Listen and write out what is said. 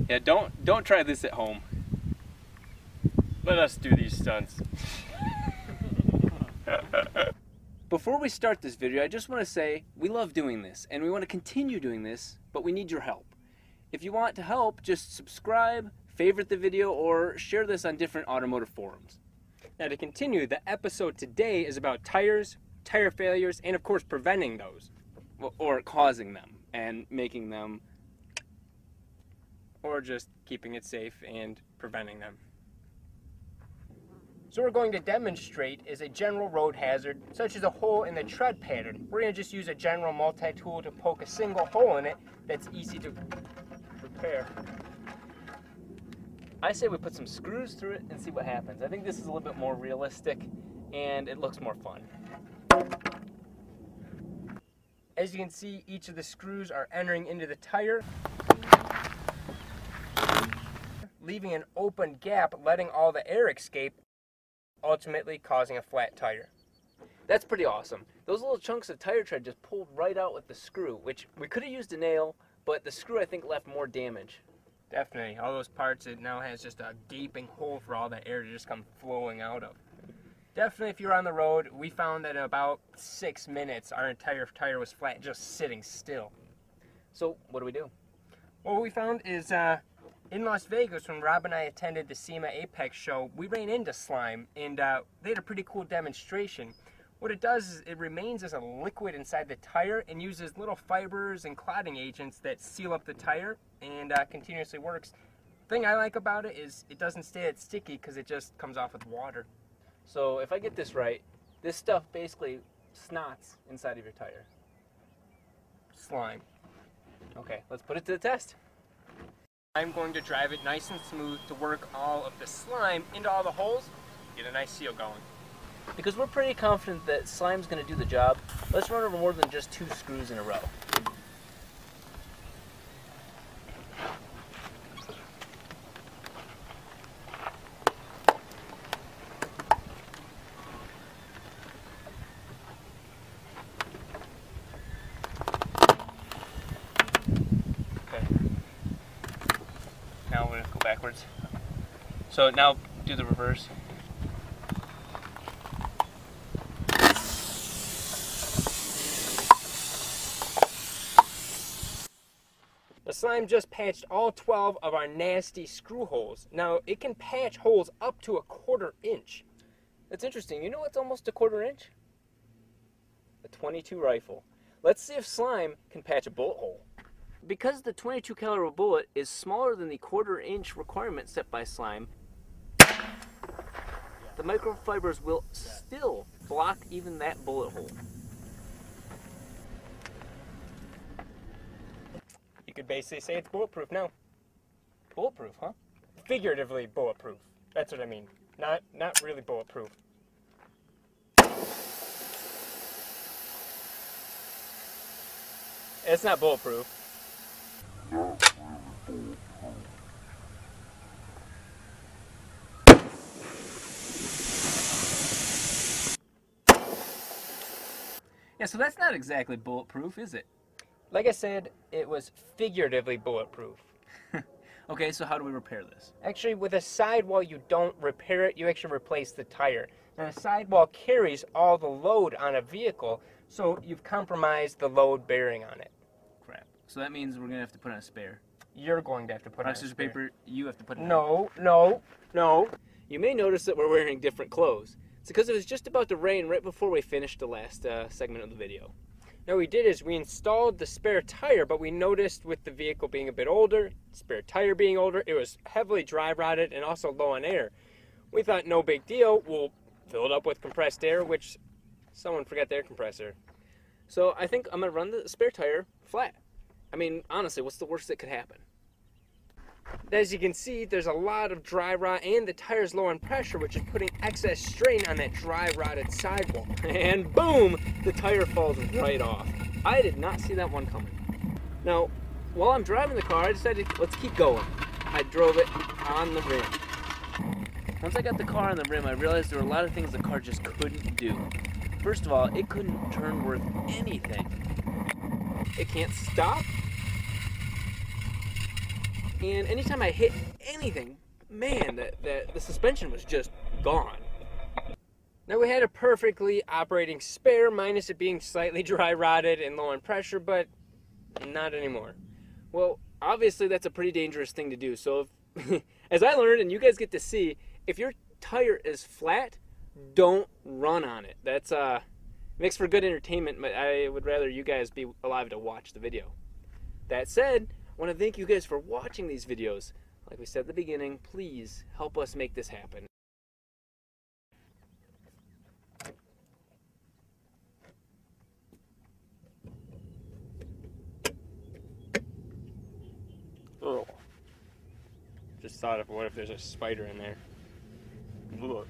Yeah, don't try this at home. Let us do these stunts. Before we start this video, I just want to say we love doing this and we want to continue doing this, but we need your help. If you want to help, just subscribe, favorite the video, or share this on different automotive forums. Now to continue, the episode today is about tires, tire failures, and of course preventing those. Or causing them and making them. Or just keeping it safe and preventing them. So we're going to demonstrate is a general road hazard, such as a hole in the tread pattern. We're going to just use a general multi-tool to poke a single hole in it that's easy to repair. I say we put some screws through it and see what happens. I think this is a little bit more realistic and it looks more fun. As you can see, each of the screws are entering into the tire, leaving an open gap, letting all the air escape, ultimately causing a flat tire. That's pretty awesome. Those little chunks of tire tread just pulled right out with the screw, which we could have used a nail, but the screw I think left more damage. Definitely. All those parts, it now has just a gaping hole for all the air to just come flowing out of. Definitely, if you're on the road, we found that in about 6 minutes, our entire tire was flat, just sitting still. So, what do we do? What we found is, in Las Vegas, when Rob and I attended the SEMA Apex show, we ran into slime, and they had a pretty cool demonstration. What it does is it remains as a liquid inside the tire and uses little fibers and clotting agents that seal up the tire and continuously works. The thing I like about it is it doesn't stay that sticky because it just comes off with water. So if I get this right, this stuff basically snots inside of your tire. Slime. Okay, let's put it to the test. I'm going to drive it nice and smooth to work all of the slime into all the holes, get a nice seal going. Because we're pretty confident that slime's going to do the job, let's run over more than just 2 screws in a row. Now we're going to go backwards. So now do the reverse. The slime just patched all 12 of our nasty screw holes. Now it can patch holes up to 1/4 inch. That's interesting. You know what's almost 1/4 inch? A .22 rifle. Let's see if slime can patch a bullet hole. Because the .22 caliber bullet is smaller than the 1/4 inch requirement set by slime, the microfibers will still block even that bullet hole. You could basically say it's bulletproof now. Bulletproof, huh? Figuratively bulletproof. That's what I mean. Not really bulletproof. It's not bulletproof. Yeah, so that's not exactly bulletproof, is it? Like I said, it was figuratively bulletproof. Okay, so how do we repair this? Actually, with a sidewall, you don't repair it, you actually replace the tire. Now, a sidewall carries all the load on a vehicle, so you've compromised the load bearing on it. Crap. So that means we're going to have to put on a spare. You're going to have to put on a spare. Paper, you have to put it on. No. You may notice that we're wearing different clothes. It's because it was just about to rain right before we finished the last segment of the video. Now, what we did is we installed the spare tire, but we noticed with the vehicle being a bit older, spare tire being older, it was heavily dry rotted and also low on air. We thought no big deal, we'll fill it up with compressed air, which someone forgot the air compressor. So I think I'm going to run the spare tire flat. I mean, honestly, what's the worst that could happen? As you can see, there's a lot of dry rot and the tire's low on pressure, which is putting excess strain on that dry rotted sidewall. And boom, the tire falls right off. I did not see that one coming. Now, while I'm driving the car, I decided, let's keep going. I drove it on the rim. Once I got the car on the rim, I realized there were a lot of things the car just couldn't do. First of all, it couldn't turn worth anything. It can't stop. And anytime I hit anything, man, the suspension was just gone. Now we had a perfectly operating spare, minus it being slightly dry rotted and low on pressure, but not anymore. Well, obviously that's a pretty dangerous thing to do. So if, as I learned, and you guys get to see, if your tire is flat, don't run on it. That's makes for good entertainment, but I would rather you guys be alive to watch the video. That said, I want to thank you guys for watching these videos. Like we said at the beginning, please help us make this happen. Oh. Just thought of what if there's a spider in there. Ugh.